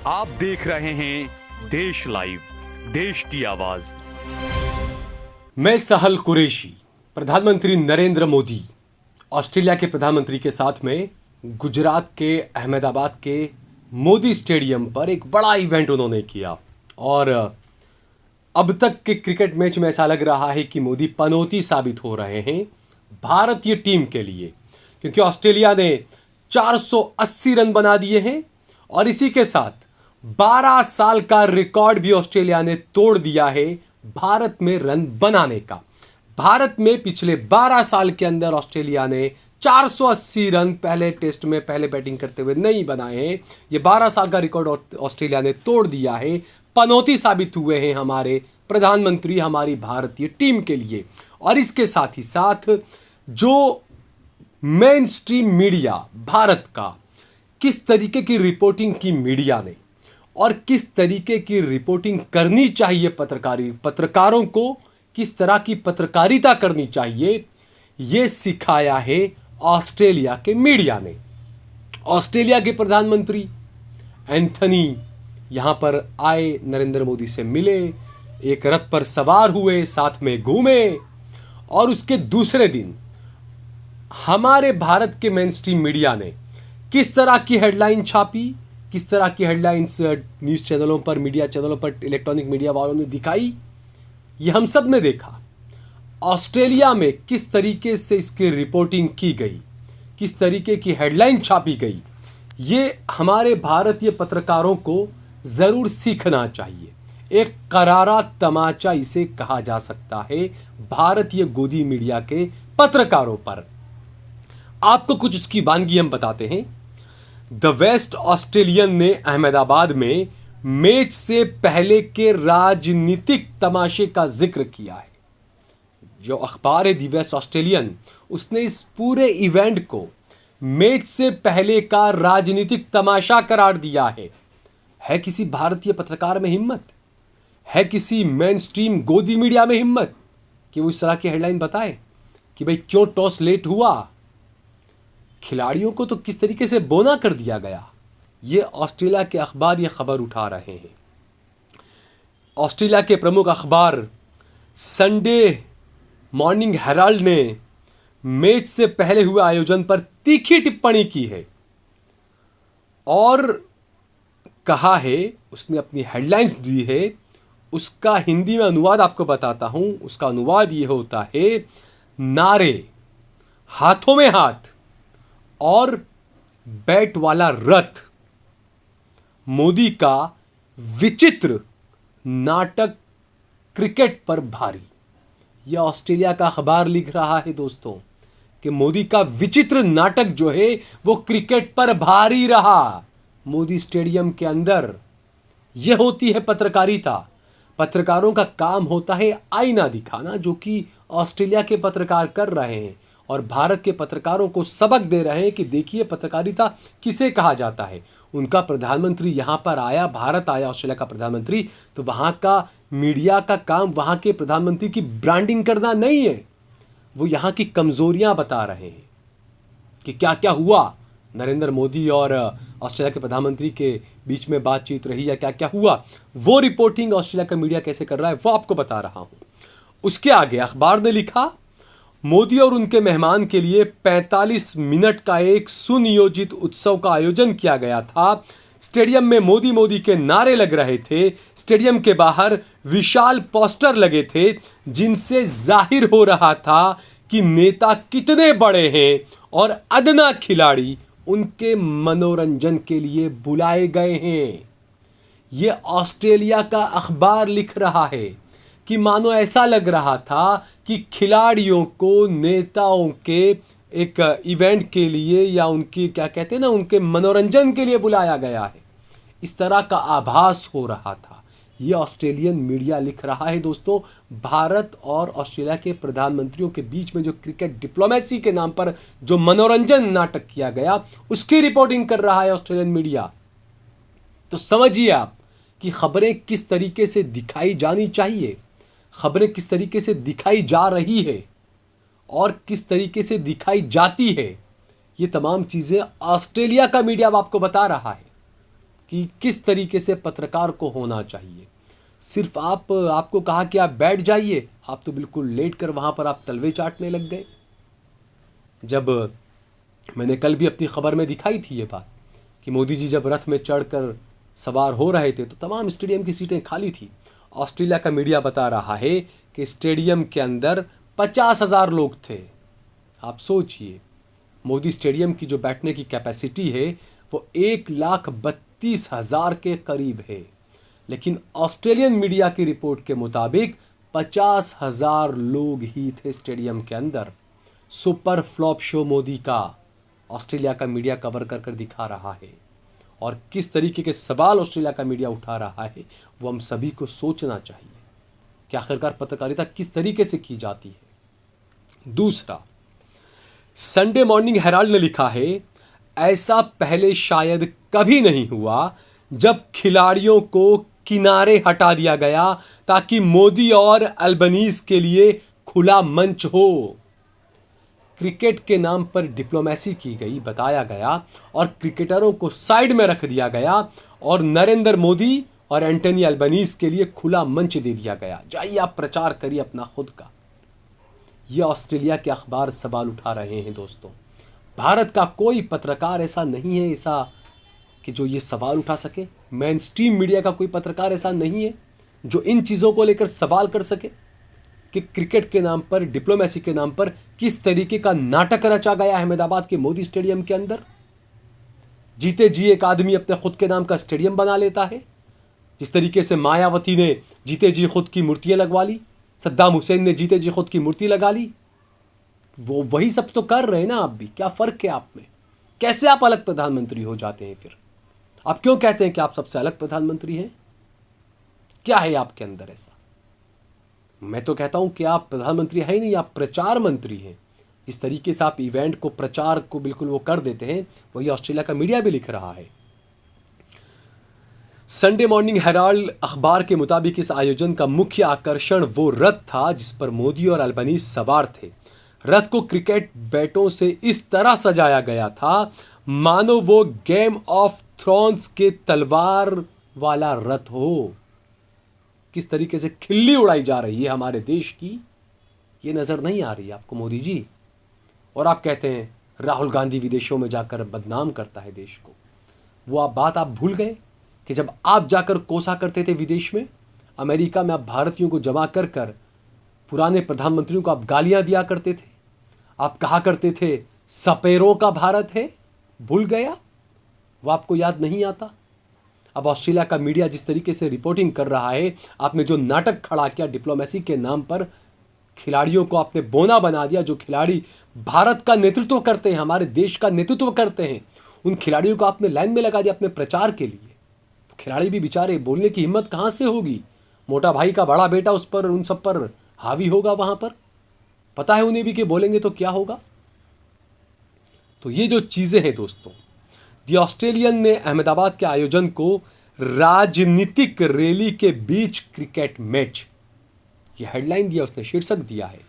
आप देख रहे हैं देश लाइव, देश की आवाज। मैं सहल कुरैशी। प्रधानमंत्री नरेंद्र मोदी ऑस्ट्रेलिया के प्रधानमंत्री के साथ में गुजरात के अहमदाबाद के मोदी स्टेडियम पर एक बड़ा इवेंट उन्होंने किया। और अब तक के क्रिकेट मैच में ऐसा लग रहा है कि मोदी पनौती साबित हो रहे हैं भारतीय टीम के लिए, क्योंकि ऑस्ट्रेलिया ने 480 रन बना दिए हैं और इसी के साथ 12 साल का रिकॉर्ड भी ऑस्ट्रेलिया ने तोड़ दिया है भारत में रन बनाने का। भारत में पिछले 12 साल के अंदर ऑस्ट्रेलिया ने 480 रन पहले टेस्ट में पहले बैटिंग करते हुए नहीं बनाए हैं। ये 12 साल का रिकॉर्ड ऑस्ट्रेलिया ने तोड़ दिया है। पनौती साबित हुए हैं हमारे प्रधानमंत्री हमारी भारतीय टीम के लिए। और इसके साथ ही साथ जो मेन स्ट्रीम मीडिया भारत का किस तरीके की रिपोर्टिंग की मीडिया ने और किस तरीके की रिपोर्टिंग करनी चाहिए पत्रकारों को किस तरह की पत्रकारिता करनी चाहिए, ये सिखाया है ऑस्ट्रेलिया के मीडिया ने। ऑस्ट्रेलिया के प्रधानमंत्री एंथनी यहाँ पर आए, नरेंद्र मोदी से मिले, एक रथ पर सवार हुए, साथ में घूमे और उसके दूसरे दिन हमारे भारत के मेन स्ट्रीम मीडिया ने किस तरह की हेडलाइन छापी, किस तरह की हेडलाइंस न्यूज़ चैनलों पर, मीडिया चैनलों पर, इलेक्ट्रॉनिक मीडिया वालों ने दिखाई, ये हम सब ने देखा। ऑस्ट्रेलिया में किस तरीके से इसकी रिपोर्टिंग की गई, किस तरीके की हेडलाइन छापी गई, ये हमारे भारतीय पत्रकारों को ज़रूर सीखना चाहिए। एक करारा तमाचा इसे कहा जा सकता है भारतीय गोदी मीडिया के पत्रकारों पर। आपको कुछ उसकी वानगी हम बताते हैं। द वेस्ट ऑस्ट्रेलियन ने अहमदाबाद में मैच से पहले के राजनीतिक तमाशे का जिक्र किया है। जो अखबार है द वेस्ट ऑस्ट्रेलियन, उसने इस पूरे इवेंट को मैच से पहले का राजनीतिक तमाशा करार दिया है। किसी भारतीय पत्रकार में हिम्मत, है किसी मेन स्ट्रीम गोदी मीडिया में हिम्मत कि वो इस तरह की हेडलाइन बताए कि भाई क्यों टॉस लेट हुआ, खिलाड़ियों को तो किस तरीके से बोना कर दिया गया। ये ऑस्ट्रेलिया के अखबार ये खबर उठा रहे हैं। ऑस्ट्रेलिया के प्रमुख अखबार संडे मॉर्निंग हेराल्ड ने मैच से पहले हुए आयोजन पर तीखी टिप्पणी की है और कहा है, उसने अपनी हेडलाइंस दी है, उसका हिंदी में अनुवाद आपको बताता हूं। उसका अनुवाद ये होता है, नारे, हाथों में हाथ और बैट वाला रथ, मोदी का विचित्र नाटक क्रिकेट पर भारी। यह ऑस्ट्रेलिया का अखबार लिख रहा है दोस्तों कि मोदी का विचित्र नाटक जो है वो क्रिकेट पर भारी रहा मोदी स्टेडियम के अंदर। यह होती है पत्रकारिता। पत्रकारों का काम होता है आईना दिखाना, जो कि ऑस्ट्रेलिया के पत्रकार कर रहे हैं और भारत के पत्रकारों को सबक दे रहे हैं कि देखिए पत्रकारिता किसे कहा जाता है। उनका प्रधानमंत्री यहाँ पर आया, भारत आया ऑस्ट्रेलिया का प्रधानमंत्री, तो वहाँ का मीडिया का काम वहाँ के प्रधानमंत्री की ब्रांडिंग करना नहीं है। वो यहाँ की कमजोरियाँ बता रहे हैं कि क्या क्या हुआ, नरेंद्र मोदी और ऑस्ट्रेलिया के प्रधानमंत्री के बीच में बातचीत रही या क्या क्या हुआ, वो रिपोर्टिंग ऑस्ट्रेलिया का मीडिया कैसे कर रहा है वो आपको बता रहा हूँ। उसके आगे अखबार ने लिखा, मोदी और उनके मेहमान के लिए 45 मिनट का एक सुनियोजित उत्सव का आयोजन किया गया था। स्टेडियम में मोदी मोदी के नारे लग रहे थे। स्टेडियम के बाहर विशाल पोस्टर लगे थे जिनसे जाहिर हो रहा था कि नेता कितने बड़े हैं और अदना खिलाड़ी उनके मनोरंजन के लिए बुलाए गए हैं। ये ऑस्ट्रेलिया का अखबार लिख रहा है कि मानो ऐसा लग रहा था कि खिलाड़ियों को नेताओं के एक इवेंट के लिए या उनकी क्या कहते हैं ना, उनके मनोरंजन के लिए बुलाया गया है। इस तरह का आभास हो रहा था। ये ऑस्ट्रेलियन मीडिया लिख रहा है दोस्तों। भारत और ऑस्ट्रेलिया के प्रधानमंत्रियों के बीच में जो क्रिकेट डिप्लोमेसी के नाम पर जो मनोरंजन नाटक किया गया, उसकी रिपोर्टिंग कर रहा है ऑस्ट्रेलियन मीडिया। तो समझिए आप कि खबरें किस तरीके से दिखाई जानी चाहिए, खबरें किस तरीके से दिखाई जा रही है और किस तरीके से दिखाई जाती है। ये तमाम चीज़ें ऑस्ट्रेलिया का मीडिया आपको बता रहा है कि किस तरीके से पत्रकार को होना चाहिए। सिर्फ आपको कहा कि आप बैठ जाइए, आप तो बिल्कुल लेट कर वहाँ पर आप तलवे चाटने लग गए। जब मैंने कल भी अपनी खबर में दिखाई थी ये बात कि मोदी जी जब रथ में चढ़कर सवार हो रहे थे तो तमाम स्टेडियम की सीटें खाली थी। ऑस्ट्रेलिया का मीडिया बता रहा है कि स्टेडियम के अंदर 50,000 लोग थे। आप सोचिए, मोदी स्टेडियम की जो बैठने की कैपेसिटी है वो 1,32,000 के करीब है, लेकिन ऑस्ट्रेलियन मीडिया की रिपोर्ट के मुताबिक 50,000 लोग ही थे स्टेडियम के अंदर। सुपर फ्लॉप शो मोदी का ऑस्ट्रेलिया का मीडिया कवर कर कर दिखा रहा है, और किस तरीके के सवाल ऑस्ट्रेलिया का मीडिया उठा रहा है वो हम सभी को सोचना चाहिए कि आखिरकार पत्रकारिता किस तरीके से की जाती है। दूसरा, संडे मॉर्निंग हेराल्ड ने लिखा है, ऐसा पहले शायद कभी नहीं हुआ जब खिलाड़ियों को किनारे हटा दिया गया ताकि मोदी और अल्बनीज के लिए खुला मंच हो। क्रिकेट के नाम पर डिप्लोमेसी की गई, बताया गया, और क्रिकेटरों को साइड में रख दिया गया और नरेंद्र मोदी और एंटनी अल्बनीज के लिए खुला मंच दे दिया गया। जाइए आप प्रचार करिए अपना खुद का। ये ऑस्ट्रेलिया के अखबार सवाल उठा रहे हैं दोस्तों। भारत का कोई पत्रकार ऐसा नहीं है ऐसा कि जो ये सवाल उठा सके। मेन स्ट्रीम मीडिया का कोई पत्रकार ऐसा नहीं है जो इन चीज़ों को लेकर सवाल कर सके कि क्रिकेट के नाम पर, डिप्लोमेसी के नाम पर किस तरीके का नाटक रचा गया अहमदाबाद के मोदी स्टेडियम के अंदर। जीते जी एक आदमी अपने खुद के नाम का स्टेडियम बना लेता है। जिस तरीके से मायावती ने जीते जी खुद की मूर्तियां लगवा ली, सद्दाम हुसैन ने जीते जी खुद की मूर्ति लगा ली, वो वही सब तो कर रहे हैं ना आप भी। क्या फ़र्क है आप में? कैसे आप अलग प्रधानमंत्री हो जाते हैं फिर? आप क्यों कहते हैं कि आप सबसे अलग प्रधानमंत्री हैं? क्या है आपके अंदर ऐसा? मैं तो कहता हूं कि आप प्रधानमंत्री है ही नहीं, आप प्रचार मंत्री हैं। जिस तरीके से आप इवेंट को, प्रचार को बिल्कुल वो कर देते हैं, वही ऑस्ट्रेलिया का मीडिया भी लिख रहा है। संडे मॉर्निंग हेराल्ड अखबार के मुताबिक इस आयोजन का मुख्य आकर्षण वो रथ था जिस पर मोदी और अल्बनीज सवार थे। रथ को क्रिकेट बैटों से इस तरह सजाया गया था मानो वो गेम ऑफ थ्रोन्स के तलवार वाला रथ हो। किस तरीके से खिल्ली उड़ाई जा रही है हमारे देश की, ये नजर नहीं आ रही आपको मोदी जी? और आप कहते हैं राहुल गांधी विदेशों में जाकर बदनाम करता है देश को। वो बात आप भूल गए कि जब आप जाकर कोसा करते थे विदेश में, अमेरिका में, आप भारतीयों को जमा कर कर पुराने प्रधानमंत्रियों को आप गालियां दिया करते थे। आप कहा करते थे सपेरों का भारत है। भूल गया? वो आपको याद नहीं आता? अब ऑस्ट्रेलिया का मीडिया जिस तरीके से रिपोर्टिंग कर रहा है, आपने जो नाटक खड़ा किया डिप्लोमेसी के नाम पर, खिलाड़ियों को आपने बोना बना दिया। जो खिलाड़ी भारत का नेतृत्व करते हैं, हमारे देश का नेतृत्व करते हैं, उन खिलाड़ियों को आपने लाइन में लगा दिया अपने प्रचार के लिए। तो खिलाड़ी भी बेचारे बोलने की हिम्मत कहाँ से होगी? मोटा भाई का बड़ा बेटा उस पर, उन सब पर हावी होगा वहाँ पर। पता है उन्हें भी कि बोलेंगे तो क्या होगा। तो ये जो चीज़ें हैं दोस्तों, दी ऑस्ट्रेलियन ने अहमदाबाद के आयोजन को राजनीतिक रैली के बीच क्रिकेट मैच, ये हेडलाइन दिया, उसने शीर्षक दिया है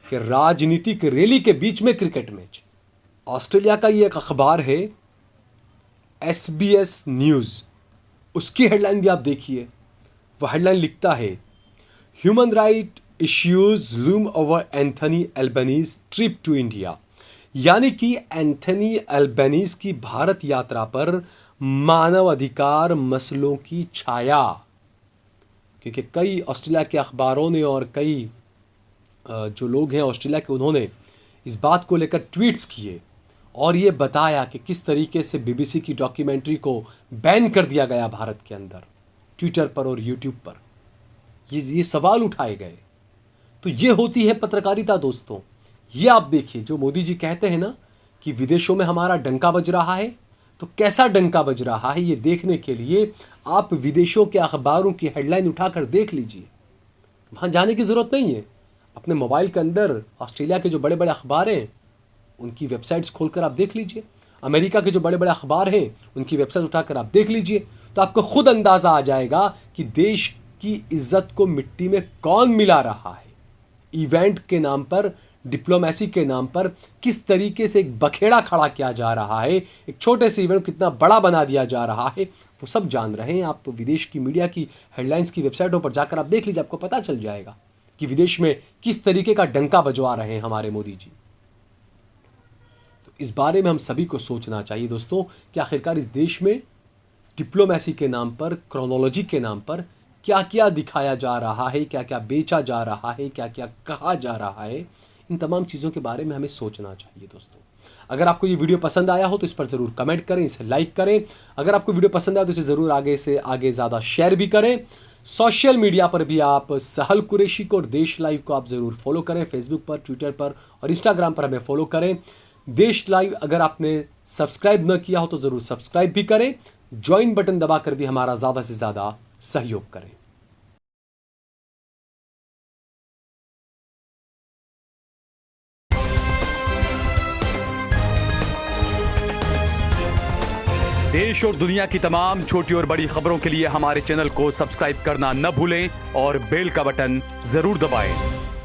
कि राजनीतिक रैली के बीच में क्रिकेट मैच। ऑस्ट्रेलिया का ये एक अखबार है SBS न्यूज़, उसकी हेडलाइन भी आप देखिए। वह हेडलाइन लिखता है, human right issues loom over Anthony Albanese trip to India. यानी कि एंथनी अल्बनीज की भारत यात्रा पर मानव अधिकार मसलों की छाया। क्योंकि कई ऑस्ट्रेलिया के अखबारों ने और कई जो लोग हैं ऑस्ट्रेलिया के, उन्होंने इस बात को लेकर ट्वीट्स किए और ये बताया कि किस तरीके से BBC की डॉक्यूमेंट्री को बैन कर दिया गया भारत के अंदर, ट्विटर पर और यूट्यूब पर। ये सवाल उठाए गए। तो ये होती है पत्रकारिता दोस्तों। ये आप देखिए, जो मोदी जी कहते हैं ना कि विदेशों में हमारा डंका बज रहा है, तो कैसा डंका बज रहा है ये देखने के लिए आप विदेशों के अखबारों की हेडलाइन उठाकर देख लीजिए। वहाँ जाने की ज़रूरत नहीं है। अपने मोबाइल के अंदर ऑस्ट्रेलिया के जो बड़े बड़े अखबार हैं उनकी वेबसाइट्स खोलकर आप देख लीजिए। अमेरिका के जो बड़े बड़े अखबार हैं उनकी वेबसाइट उठाकर आप देख लीजिए, तो आपको खुद अंदाज़ा आ जाएगा कि देश की इज्जत को मिट्टी में कौन मिला रहा है। इवेंट के नाम पर, डिप्लोमेसी के नाम पर किस तरीके से एक बखेड़ा खड़ा किया जा रहा है, एक छोटे से इवेंट को कितना बड़ा बना दिया जा रहा है, वो सब जान रहे हैं। आप विदेश की मीडिया की हेडलाइंस की वेबसाइटों पर जाकर आप देख लीजिए, आपको पता चल जाएगा कि विदेश में किस तरीके का डंका बजवा रहे हैं हमारे मोदी जी। तो इस बारे में हम सभी को सोचना चाहिए दोस्तों कि आखिरकार इस देश में डिप्लोमेसी के नाम पर, क्रोनोलॉजी के नाम पर क्या क्या दिखाया जा रहा है, क्या क्या बेचा जा रहा है, क्या क्या कहा जा रहा है, इन तमाम चीज़ों के बारे में हमें सोचना चाहिए दोस्तों। अगर आपको ये वीडियो पसंद आया हो तो इस पर ज़रूर कमेंट करें, इसे लाइक करें। अगर आपको वीडियो पसंद आया तो इसे ज़रूर आगे से आगे ज़्यादा शेयर भी करें। सोशल मीडिया पर भी आप सहल कुरैशी को और देश लाइव को आप ज़रूर फॉलो करें। फेसबुक पर, ट्विटर पर और इंस्टाग्राम पर हमें फॉलो करें। देश लाइव अगर आपने सब्सक्राइब न किया हो तो ज़रूर सब्सक्राइब भी करें। ज्वाइन बटन दबाकर भी हमारा ज़्यादा से ज़्यादा सहयोग करें। देश और दुनिया की तमाम छोटी और बड़ी खबरों के लिए हमारे चैनल को सब्सक्राइब करना न भूलें और बेल का बटन जरूर दबाएं।